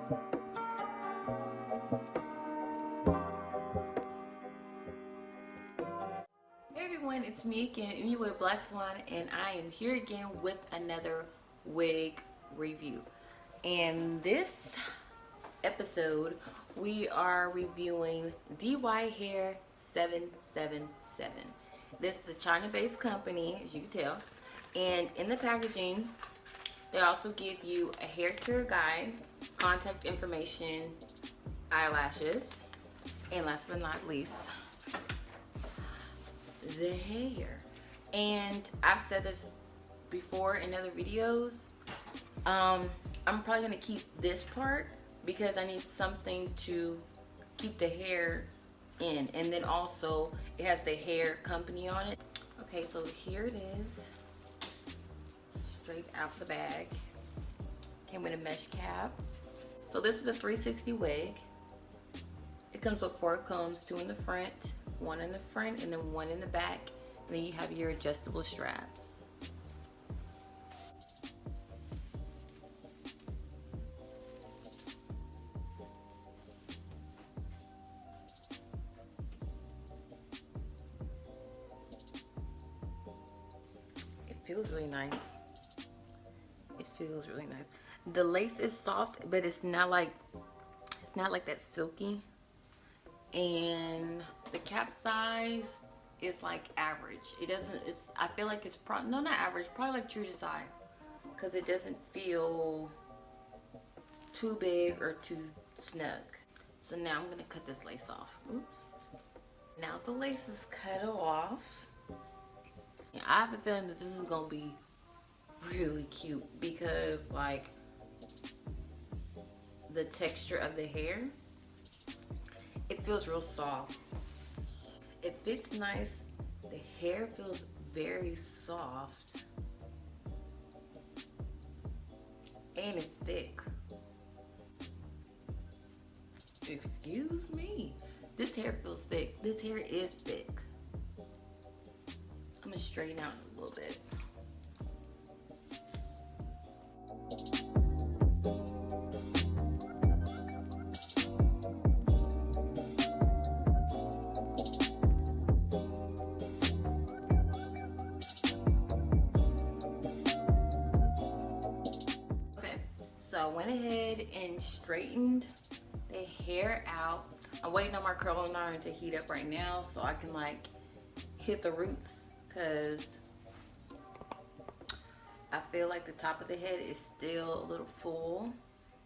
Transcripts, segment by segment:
Hey everyone, it's me again, Mua Blacswan, and I am here again with another wig review. And this episode, we are reviewing DYHAIR777. This is the China-based company, as you can tell. And in the packaging, they also give you a hair care guide, contact information, eyelashes, and last but not least, the hair. And I've said this before in other videos, I'm probably gonna keep this part because I need something to keep the hair in, and then also it has the hair company on it. Okay, so here it is, straight out the bag. Came with a mesh cap. So this is a 360 wig. It comes with 4 combs, 2 in the front, 1 in the front, and then 1 in the back. And then you have your adjustable straps. It feels really nice. It feels really nice. The lace is soft, but it's not like that silky. And the cap size is like average. It doesn't, I feel like it's no, not average, probably like true to size, because it doesn't feel too big or too snug. So now I'm gonna cut this lace off. Oops. Now the lace is cut off. And I have a feeling that this is gonna be really cute because like the texture of the hair, it feels real soft. It fits nice. The hair feels very soft. And it's thick. Excuse me. This hair feels thick. This hair is thick. I'm gonna straighten out a little bit. So I went ahead and straightened the hair out. I'm waiting on my curling iron to heat up right now so I can like hit the roots, because I feel like the top of the head is still a little full.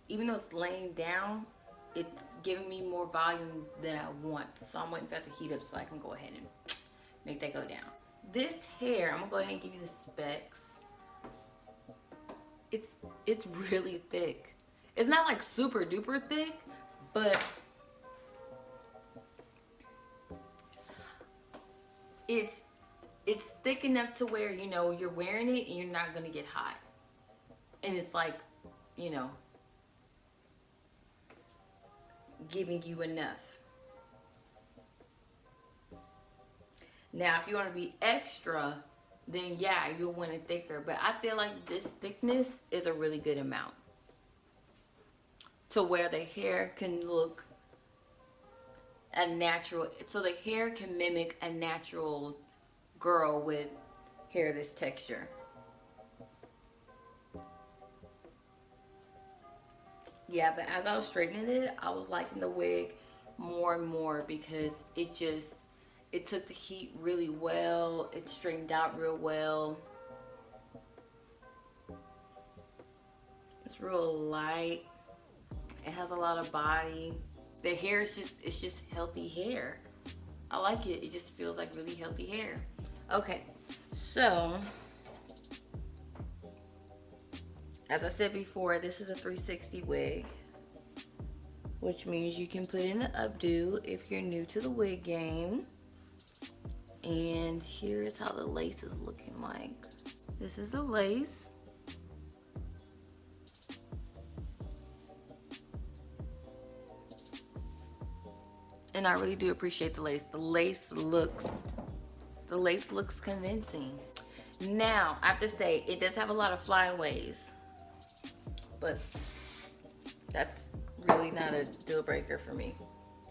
Even though it's laying down, it's giving me more volume than I want. So I'm waiting for that to heat up so I can go ahead and make that go down. This hair, I'm gonna go ahead and give you the specs. It's really thick. It's not like super duper thick, but it's thick enough to where, you know, you're wearing it and you're not gonna get hot. And it's like, you know, giving you enough. Now, if you want to be extra, then yeah, you'll want it thicker. But I feel like this thickness is a really good amount to where the hair can look a natural, so the hair can mimic a natural girl with hair this texture. Yeah, but as I was straightening it, I was liking the wig more and more because it took the heat really well. It straightened out real well. It's real light. It has a lot of body. The hair is just healthy hair. I like it. It just feels like really healthy hair. Okay, so as I said before, this is a 360 wig, which means you can put in an updo if you're new to the wig game. And here's how the lace is looking like. This is the lace. And I really do appreciate the lace. The lace looks convincing. Now, I have to say, it does have a lot of flyaways, but that's really not a deal breaker for me.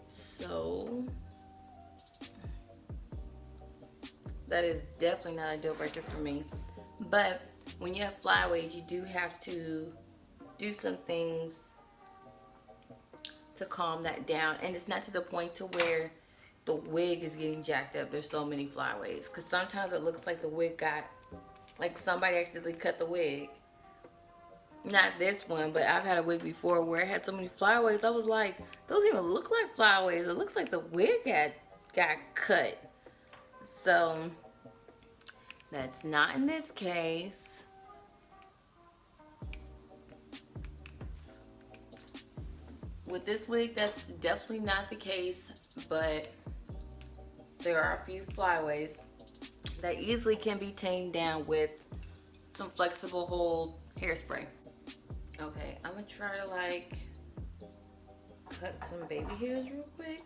So that is definitely not a deal breaker for me. But when you have flyaways, you do have to do some things to calm that down. And it's not to the point to where the wig is getting jacked up. There's so many flyaways. Because sometimes it looks like the wig got, like somebody accidentally cut the wig. Not this one, but I've had a wig before where it had so many flyaways. I was like, those even look like flyaways. It looks like the wig got cut. So that's not in this case. With this wig, that's definitely not the case, but there are a few flyaways that easily can be tamed down with some flexible hold hairspray. Okay, I'm gonna try to like cut some baby hairs real quick.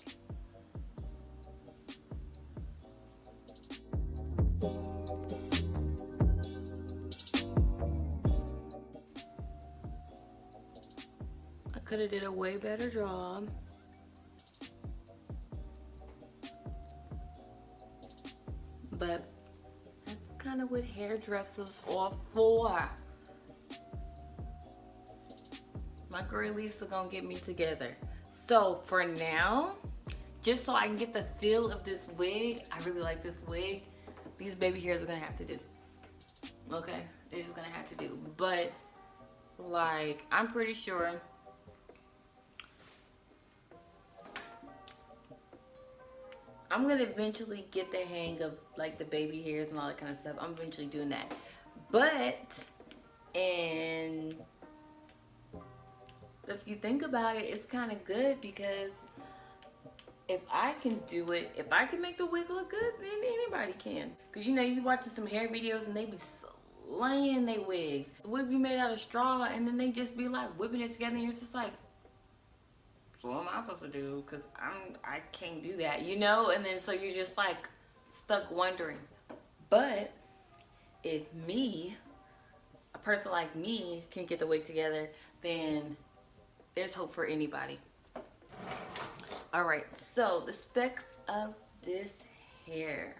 I could have did a way better job. But that's kind of what hairdressers are for. My girl Lisa gonna get me together. So for now, just so I can get the feel of this wig, I really like this wig. These baby hairs are gonna have to do. Okay, they're just gonna have to do. But like, I'm pretty sure I'm gonna eventually get the hang of like the baby hairs and all that kind of stuff. I'm eventually doing that. But, and if you think about it, it's kind of good because if I can do it, if I can make the wig look good, then anybody can. Because you know, you be watching some hair videos and they be slaying their wigs. The wig be made out of straw and then they just be like whipping it together and you're just like, so what am I supposed to do? Because I can't do that, you know? And then so you're just like stuck wondering. But if me, a person like me, can get the wig together, then there's hope for anybody. All right, so the specs of this hair.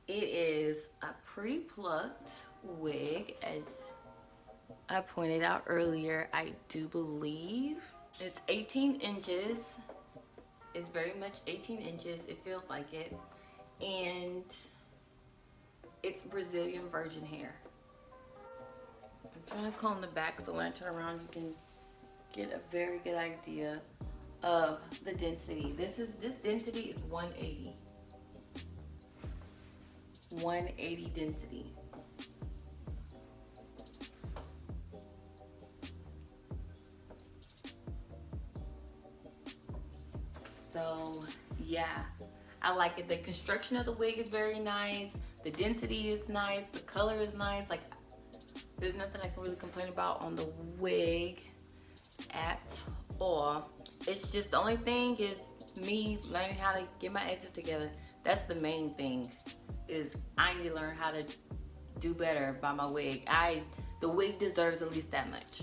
It is a pre-plucked wig, as I pointed out earlier. I do believe it's 18 inches. It's very much 18 inches. It feels like it. And it's Brazilian virgin hair. I'm trying to comb the back so when I turn around you can get a very good idea of the density. This density is 180. 180 density. So yeah, I like it. The construction of the wig is very nice. The density is nice. The color is nice. Like, there's nothing I can really complain about on the wig at all. It's just the only thing is me learning how to get my edges together. That's the main thing, is I need to learn how to do better by my wig. The wig deserves at least that much.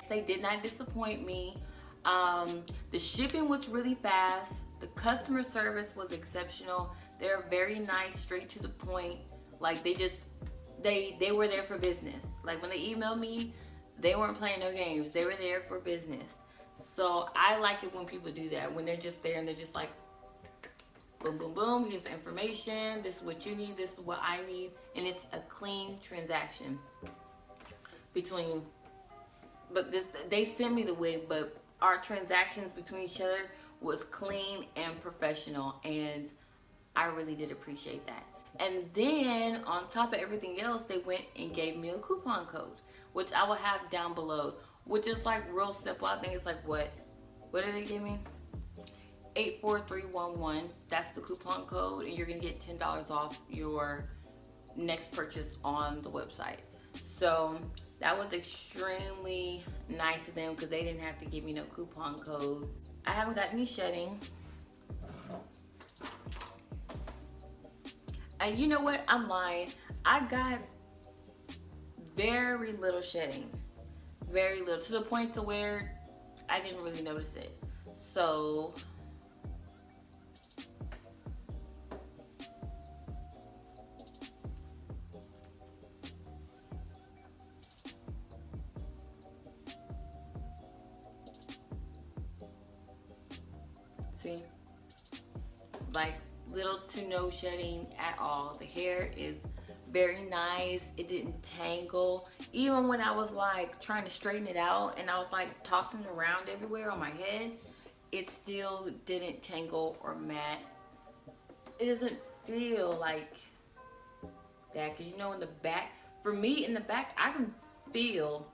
They did not disappoint me. The shipping was really fast. The customer service was exceptional. They're very nice, straight to the point. Like, they were there for business. Like, when they emailed me, they weren't playing no games. They were there for business. So I like it when people do that, when they're just there and they're just like, boom, boom, boom, here's the information, this is what you need, this is what I need, and it's a clean transaction between, but they sent me the wig, but our transactions between each other was clean and professional, and I really did appreciate that. And then on top of everything else, they went and gave me a coupon code, which I will have down below, which is like real simple. I think it's like, what did they give me? 84311. That's the coupon code, and you're gonna get $10 off your next purchase on the website. So that was extremely nice of them because they didn't have to give me no coupon code. I haven't got any shedding. And you know what? I'm lying. I got very little shedding. Very little. To the point to where I didn't really notice it. So see, like little to no shedding at all. The hair is very nice. It didn't tangle. Even when I was like trying to straighten it out and I was like tossing it around everywhere on my head, it still didn't tangle or mat. It doesn't feel like that, because you know, in the back, for me in the back, I can feel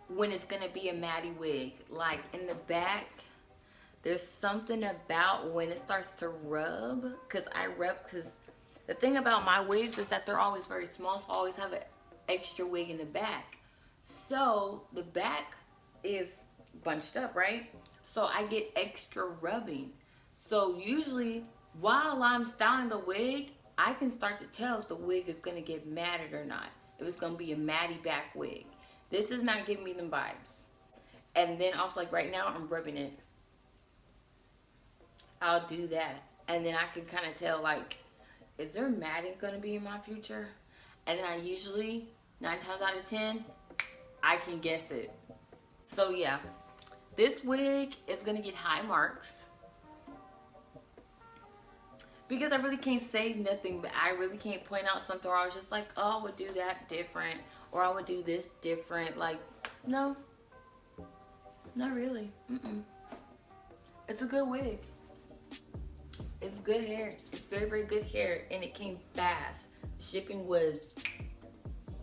when it's gonna be a matty wig. Like in the back, there's something about when it starts to rub, because the thing about my wigs is that they're always very small, so I always have an extra wig in the back. So the back is bunched up, right? So I get extra rubbing. So usually while I'm styling the wig, I can start to tell if the wig is gonna get matted or not. If it's gonna be a matty back wig. This is not giving me them vibes. And then also, like right now, I'm rubbing it. I'll do that. And then I can kind of tell, like, is there matting gonna be in my future? And then I usually, 9 times out of 10, I can guess it. So yeah, this wig is gonna get high marks, because I really can't say nothing, but I really can't point out something where I was just like, oh, I would do that different, or I would do this different. Like, no, not really. It's a good wig. It's good hair. It's very, very good hair, and it came fast. The shipping was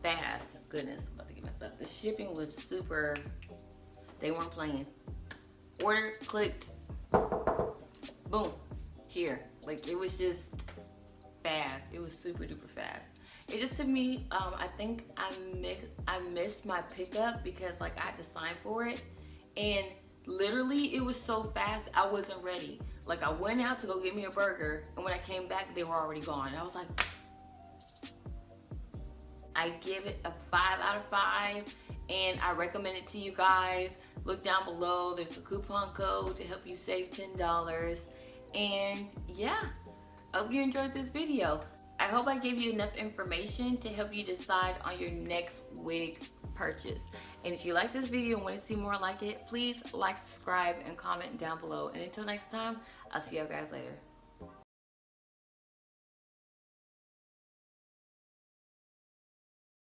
fast. Goodness, I'm about to get messed up. The shipping was super. They weren't playing. Order, clicked, boom, here. Like, it was just fast. It was super duper fast. It just, to me, I think I missed my pickup because, like, I had to sign for it, and literally it was so fast I wasn't ready. Like, I went out to go get me a burger, and when I came back they were already gone. And I was like, I give it a 5 out of 5, and I recommend it to you guys. Look down below, there's a coupon code to help you save $10. And yeah, I hope you enjoyed this video. I hope I gave you enough information to help you decide on your next wig purchase. And if you like this video and want to see more like it, please like, subscribe, and comment down below. And until next time, I'll see you guys later.